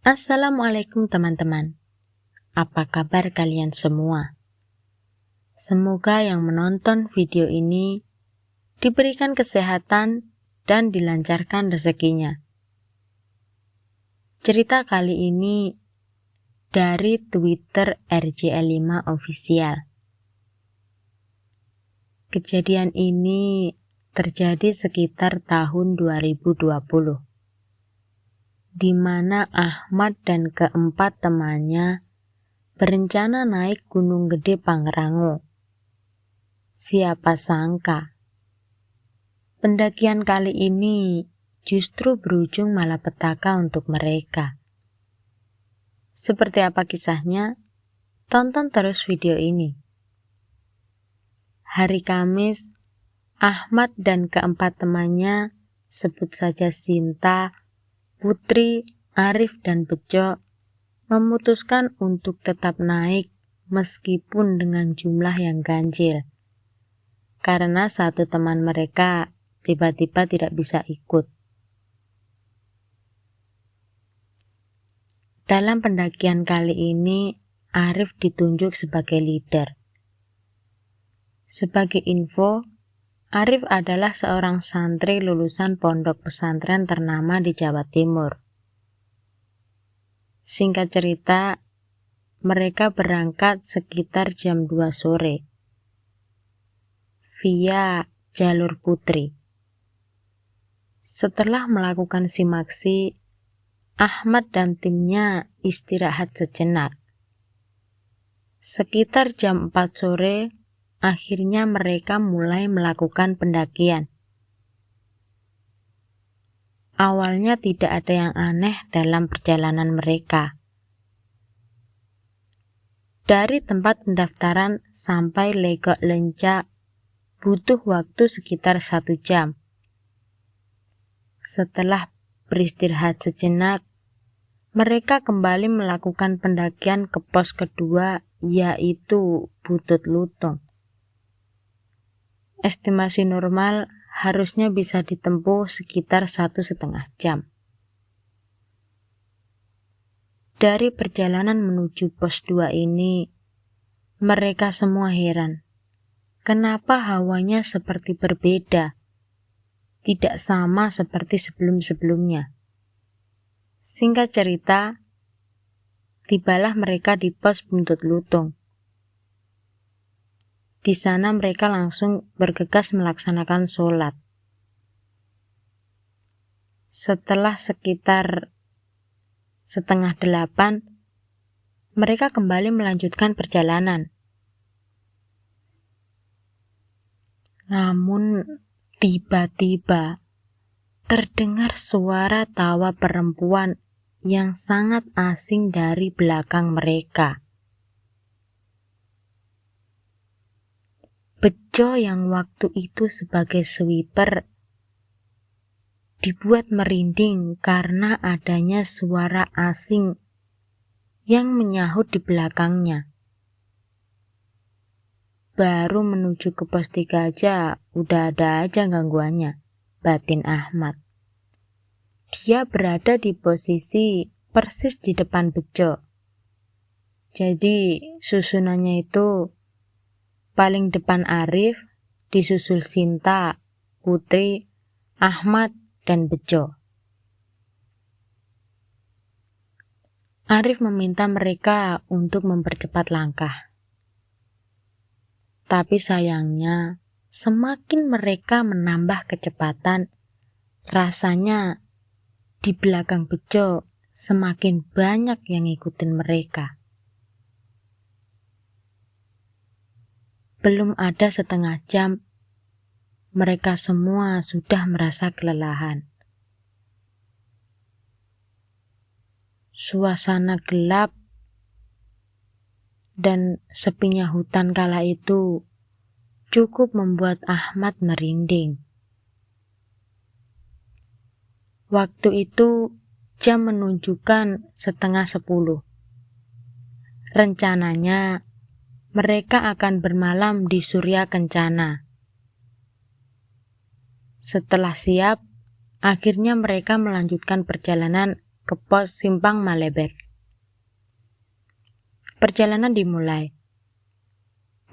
Assalamualaikum teman-teman. Apa kabar kalian semua? Semoga yang menonton video ini diberikan kesehatan dan dilancarkan rezekinya. Cerita kali ini dari Twitter RJL5 Official. Kejadian ini terjadi sekitar tahun 2020. Di mana Ahmad dan keempat temannya berencana naik Gunung Gede Pangrango. Siapa sangka, pendakian kali ini justru berujung malapetaka untuk mereka. Seperti apa kisahnya? Tonton terus video ini. Hari Kamis, Ahmad dan keempat temannya, sebut saja Sinta, Putri, Arif, dan Bejo, memutuskan untuk tetap naik meskipun dengan jumlah yang ganjil. Karena satu teman mereka tiba-tiba tidak bisa ikut. Dalam pendakian kali ini, Arif ditunjuk sebagai leader. Sebagai info, Arif adalah seorang santri lulusan pondok pesantren ternama di Jawa Timur. Singkat cerita, mereka berangkat sekitar jam 2 sore via jalur Putri. Setelah melakukan simaksi, Ahmad dan timnya istirahat sejenak. Sekitar jam 4 sore, akhirnya mereka mulai melakukan pendakian. Awalnya tidak ada yang aneh dalam perjalanan mereka. Dari tempat pendaftaran sampai Legok Lenca butuh waktu sekitar 1 jam. Setelah beristirahat sejenak, mereka kembali melakukan pendakian ke pos kedua, yaitu Butut Lutung. Estimasi normal harusnya bisa ditempuh sekitar 1,5 jam. Dari perjalanan menuju pos 2 ini, mereka semua heran. Kenapa hawanya seperti berbeda? Tidak sama seperti sebelum-sebelumnya. Singkat cerita, tibalah mereka di pos Butut Lutung. Di sana mereka langsung bergegas melaksanakan sholat. Setelah sekitar 7:30, mereka kembali melanjutkan perjalanan. Namun tiba-tiba terdengar suara tawa perempuan yang sangat asing dari belakang mereka. Bejo yang waktu itu sebagai sweeper dibuat merinding karena adanya suara asing yang menyahut di belakangnya. Baru menuju ke pos 3 aja udah ada aja gangguannya, batin Ahmad. Dia berada di posisi persis di depan Bejo. Jadi susunannya itu paling depan Arif, disusul Sinta, Putri, Ahmad, dan Bejo. Arif meminta mereka untuk mempercepat langkah. Tapi sayangnya, semakin mereka menambah kecepatan, rasanya di belakang Bejo semakin banyak yang ngikutin mereka. Belum ada setengah jam, mereka semua sudah merasa kelelahan. Suasana gelap dan sepinya hutan kala itu cukup membuat Ahmad merinding. Waktu itu jam menunjukkan 9:30. Rencananya mereka akan bermalam di Surya Kencana. Setelah siap, akhirnya mereka melanjutkan perjalanan ke pos Simpang Maleber. Perjalanan dimulai.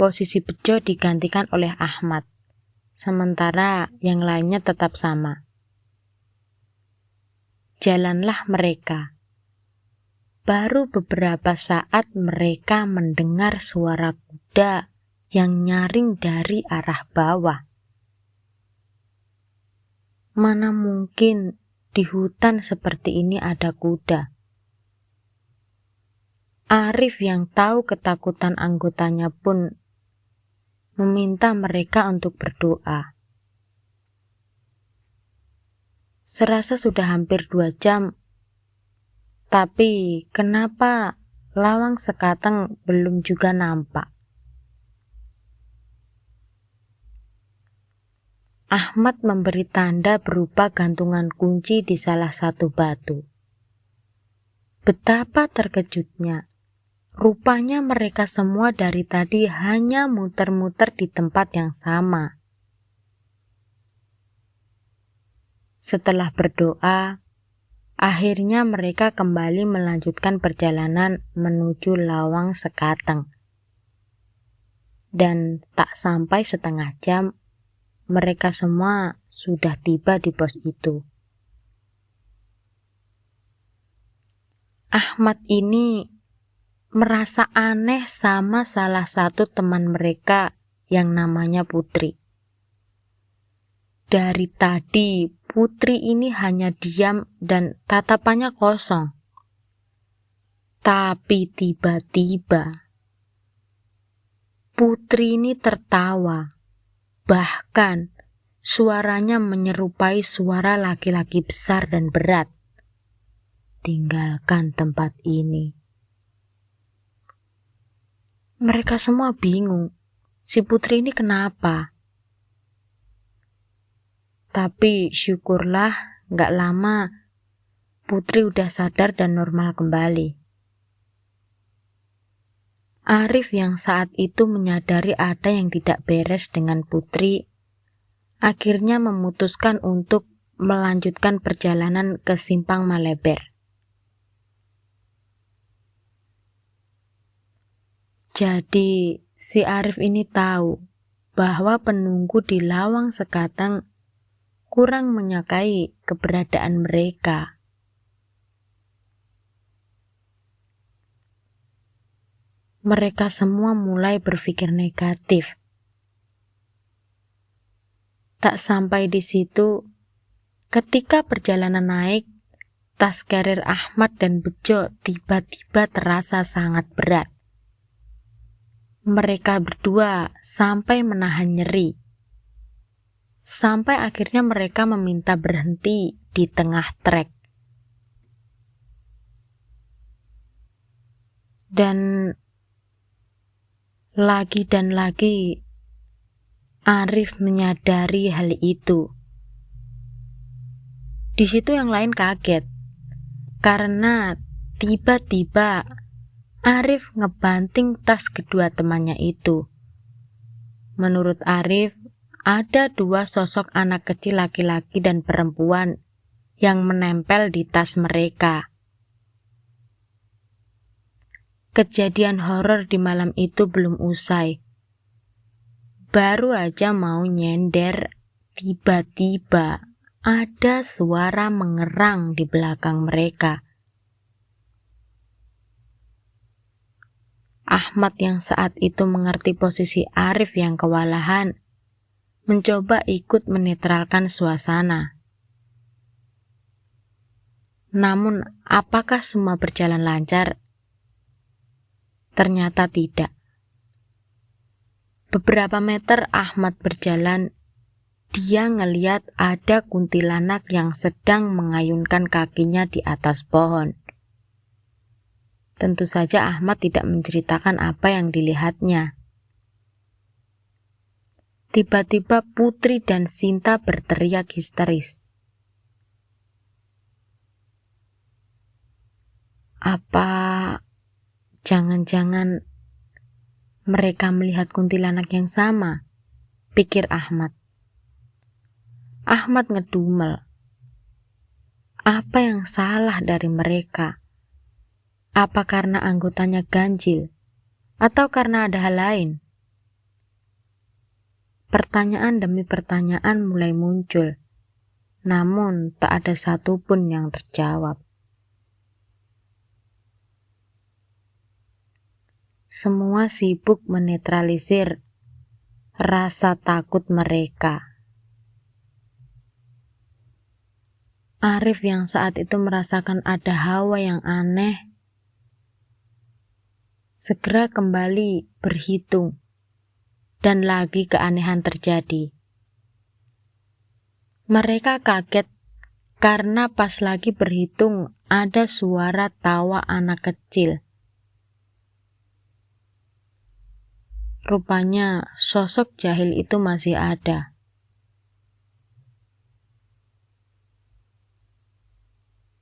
Posisi Bejo digantikan oleh Ahmad, sementara yang lainnya tetap sama. Jalanlah mereka. Baru beberapa saat mereka mendengar suara kuda yang nyaring dari arah bawah. Mana mungkin di hutan seperti ini ada kuda? Arif yang tahu ketakutan anggotanya pun meminta mereka untuk berdoa. Serasa sudah hampir 2 jam, tapi kenapa Lawang Sekateng belum juga nampak? Ahmad memberi tanda berupa gantungan kunci di salah satu batu. Betapa terkejutnya. Rupanya mereka semua dari tadi hanya muter-muter di tempat yang sama. Setelah berdoa, akhirnya mereka kembali melanjutkan perjalanan menuju Lawang Sekateng. Dan tak sampai setengah jam, mereka semua sudah tiba di pos itu. Ahmad ini merasa aneh sama salah satu teman mereka yang namanya Putri. Dari tadi, Putri ini hanya diam dan tatapannya kosong. Tapi tiba-tiba, Putri ini tertawa. Bahkan, suaranya menyerupai suara laki-laki besar dan berat. Tinggalkan tempat ini. Mereka semua bingung, si Putri ini kenapa? Tapi syukurlah gak lama Putri udah sadar dan normal kembali. Arif yang saat itu menyadari ada yang tidak beres dengan Putri, akhirnya memutuskan untuk melanjutkan perjalanan ke Simpang Maleber. Jadi, si Arif ini tahu bahwa penunggu di Lawang Sekateng kurang menyukai keberadaan mereka. Mereka semua mulai berpikir negatif. Tak sampai di situ, ketika perjalanan naik, tas karir Ahmad dan Bejo tiba-tiba terasa sangat berat. Mereka berdua sampai menahan nyeri. Sampai akhirnya mereka meminta berhenti di tengah trek. Dan lagi Arif menyadari hal itu. Di situ yang lain kaget. Karena tiba-tiba Arif ngebanting tas kedua temannya itu. Menurut Arif, ada 2 sosok anak kecil laki-laki dan perempuan yang menempel di tas mereka. Kejadian horor di malam itu belum usai. Baru aja mau nyender, tiba-tiba ada suara mengerang di belakang mereka. Ahmad yang saat itu mengerti posisi Arif yang kewalahan, mencoba ikut menetralkan suasana. Namun, apakah semua berjalan lancar? Ternyata tidak. Beberapa meter Ahmad berjalan, dia ngeliat ada kuntilanak yang sedang mengayunkan kakinya di atas pohon. Tentu saja Ahmad tidak menceritakan apa yang dilihatnya. Tiba-tiba Putri dan Sinta berteriak histeris. Apa jangan-jangan mereka melihat kuntilanak yang sama? Pikir Ahmad. Ahmad ngedumel. Apa yang salah dari mereka? Apa karena anggotanya ganjil? Atau karena ada hal lain? Pertanyaan demi pertanyaan mulai muncul, namun tak ada satupun yang terjawab. Semua sibuk menetralisir rasa takut mereka. Arif yang saat itu merasakan ada hawa yang aneh, segera kembali berhitung, dan lagi keanehan terjadi. Mereka kaget karena pas lagi berhitung ada suara tawa anak kecil. Rupanya sosok jahil itu masih ada.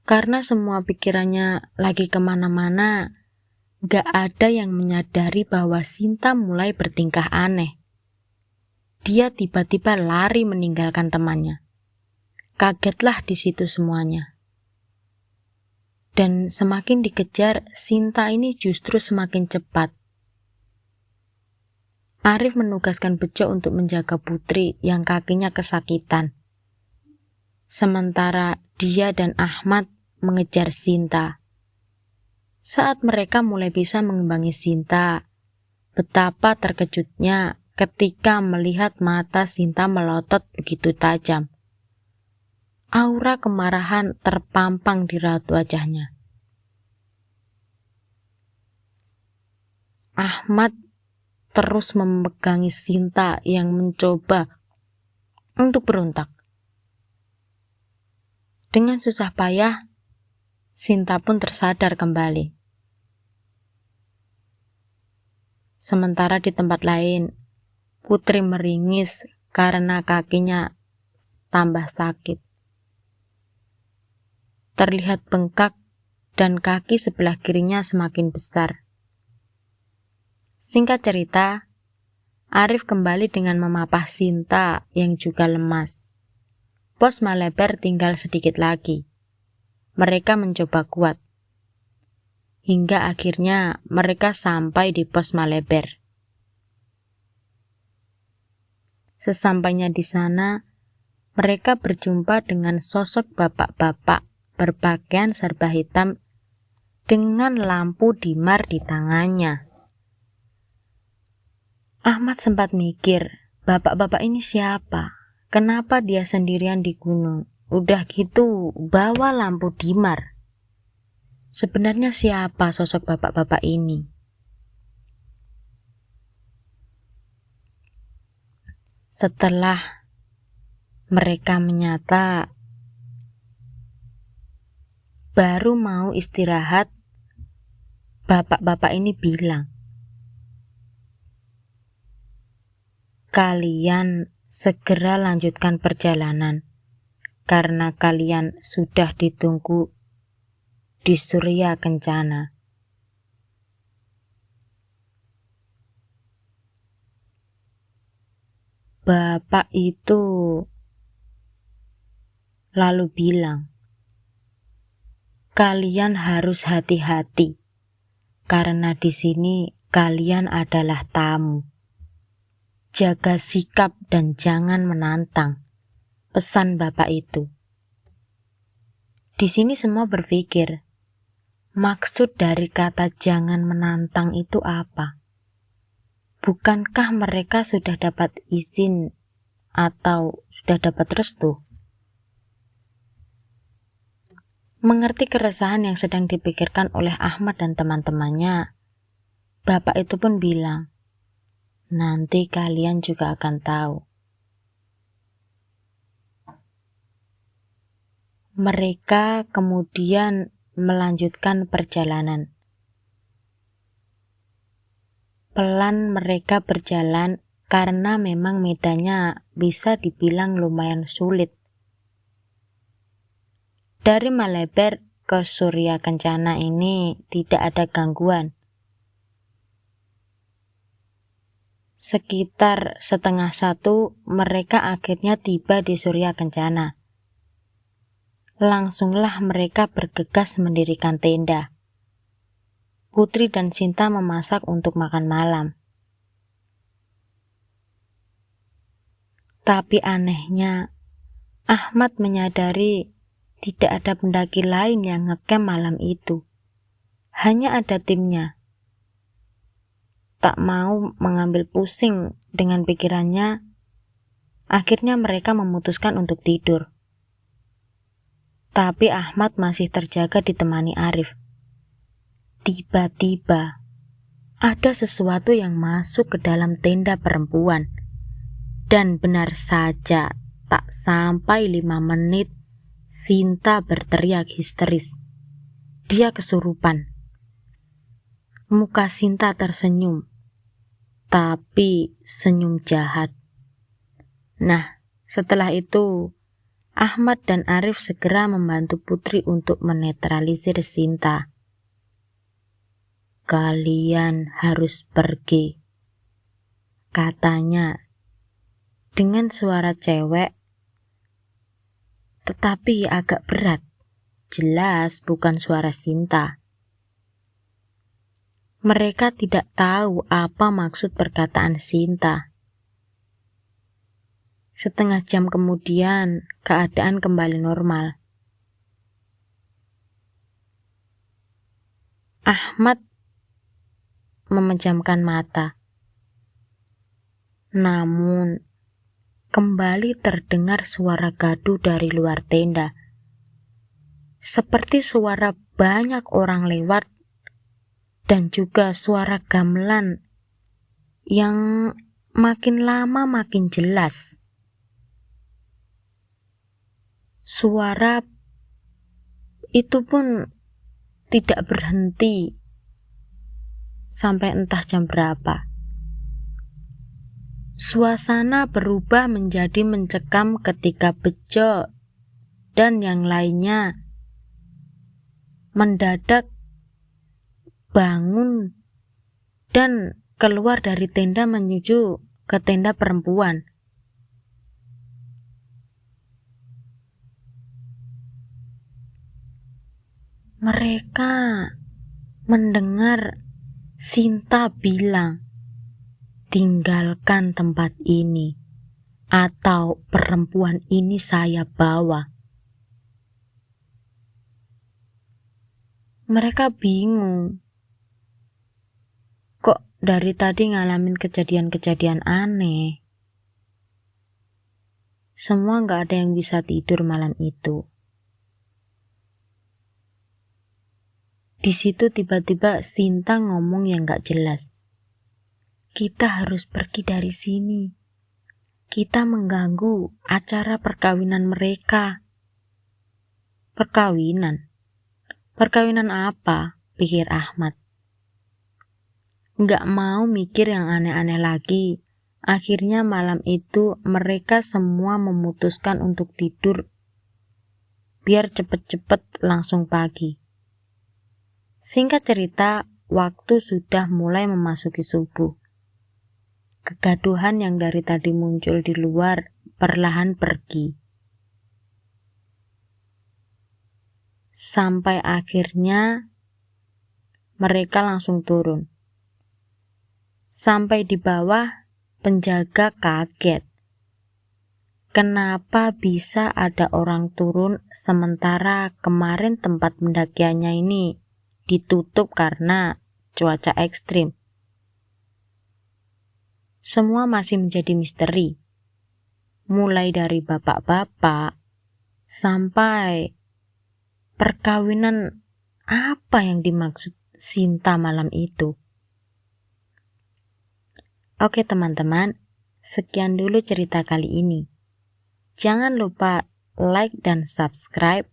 Karena semua pikirannya lagi kemana-mana, gak ada yang menyadari bahwa Sinta mulai bertingkah aneh. Dia tiba-tiba lari meninggalkan temannya. Kagetlah di situ semuanya. Dan semakin dikejar, Sinta ini justru semakin cepat. Arif menugaskan Bejo untuk menjaga Putri yang kakinya kesakitan. Sementara dia dan Ahmad mengejar Sinta. Saat mereka mulai bisa mengimbangi Sinta, betapa terkejutnya ketika melihat mata Sinta melotot begitu tajam. Aura kemarahan terpampang di raut wajahnya. Ahmad terus memegangi Sinta yang mencoba untuk berontak. Dengan susah payah, Sinta pun tersadar kembali. Sementara di tempat lain, Putri meringis karena kakinya tambah sakit. Terlihat bengkak dan kaki sebelah kirinya semakin besar. Singkat cerita, Arif kembali dengan memapah Sinta yang juga lemas. Pos Maleber tinggal sedikit lagi. Mereka mencoba kuat. Hingga akhirnya mereka sampai di pos Maleber. Sesampainya di sana, mereka berjumpa dengan sosok bapak-bapak berpakaian serba hitam dengan lampu dimar di tangannya. Ahmad sempat mikir, bapak-bapak ini siapa? Kenapa dia sendirian di gunung? Udah gitu, bawa lampu dimar. Sebenarnya siapa sosok bapak-bapak ini? Setelah mereka menyata, baru mau istirahat, bapak-bapak ini bilang, kalian segera lanjutkan perjalanan, karena kalian sudah ditunggu di Surya Kencana. Bapak itu lalu bilang, kalian harus hati-hati, karena di sini kalian adalah tamu. Jaga sikap dan jangan menantang, pesan bapak itu. Di sini semua berpikir, maksud dari kata jangan menantang itu apa? Bukankah mereka sudah dapat izin atau sudah dapat restu? Mengerti keresahan yang sedang dipikirkan oleh Ahmad dan teman-temannya, bapak itu pun bilang, nanti kalian juga akan tahu. Mereka kemudian melanjutkan perjalanan. Pelan mereka berjalan karena memang medannya bisa dibilang lumayan sulit. Dari Maleber ke Surya Kencana ini tidak ada gangguan. Sekitar 12:30 mereka akhirnya tiba di Surya Kencana. Langsunglah mereka bergegas mendirikan tenda. Putri dan Sinta memasak untuk makan malam. Tapi anehnya, Ahmad menyadari tidak ada pendaki lain yang ngecamp malam itu. Hanya ada timnya. Tak mau mengambil pusing dengan pikirannya, akhirnya mereka memutuskan untuk tidur. Tapi Ahmad masih terjaga ditemani Arif. Tiba-tiba, ada sesuatu yang masuk ke dalam tenda perempuan. Dan benar saja, tak sampai 5 menit, Sinta berteriak histeris. Dia kesurupan. Muka Sinta tersenyum, tapi senyum jahat. Nah, setelah itu, Ahmad dan Arif segera membantu Putri untuk menetralisir Sinta. Kalian harus pergi, katanya dengan suara cewek, tetapi agak berat. Jelas bukan suara Sinta. Mereka tidak tahu apa maksud perkataan Sinta. Setengah jam kemudian, keadaan kembali normal. Ahmad memejamkan mata. Namun, kembali terdengar suara gaduh dari luar tenda. Seperti suara banyak orang lewat dan juga suara gamelan yang makin lama makin jelas. Suara itu pun tidak berhenti sampai entah jam berapa. Suasana berubah menjadi mencekam ketika Bejo dan yang lainnya mendadak bangun dan keluar dari tenda menuju ke tenda perempuan. Mereka mendengar Sinta bilang, "Tinggalkan tempat ini, atau perempuan ini saya bawa." Mereka bingung. Kok dari tadi ngalamin kejadian-kejadian aneh? Semua gak ada yang bisa tidur malam itu. Di situ tiba-tiba Sinta ngomong yang gak jelas. Kita harus pergi dari sini. Kita mengganggu acara perkawinan mereka. Perkawinan? Perkawinan apa? Pikir Ahmad. Gak mau mikir yang aneh-aneh lagi. Akhirnya malam itu mereka semua memutuskan untuk tidur biar cepet-cepet langsung pagi. Singkat cerita, waktu sudah mulai memasuki subuh. Kegaduhan yang dari tadi muncul di luar perlahan pergi. Sampai akhirnya mereka langsung turun. Sampai di bawah, penjaga kaget. Kenapa bisa ada orang turun sementara kemarin tempat pendakiannya ini ditutup karena cuaca ekstrim? Semua masih menjadi misteri. Mulai dari bapak-bapak sampai perkawinan apa yang dimaksud Sinta malam itu. Oke teman-teman, sekian dulu cerita kali ini. Jangan lupa like dan subscribe,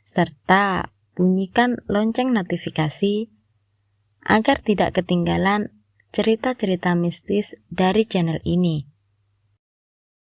serta bunyikan lonceng notifikasi agar tidak ketinggalan cerita-cerita mistis dari channel ini.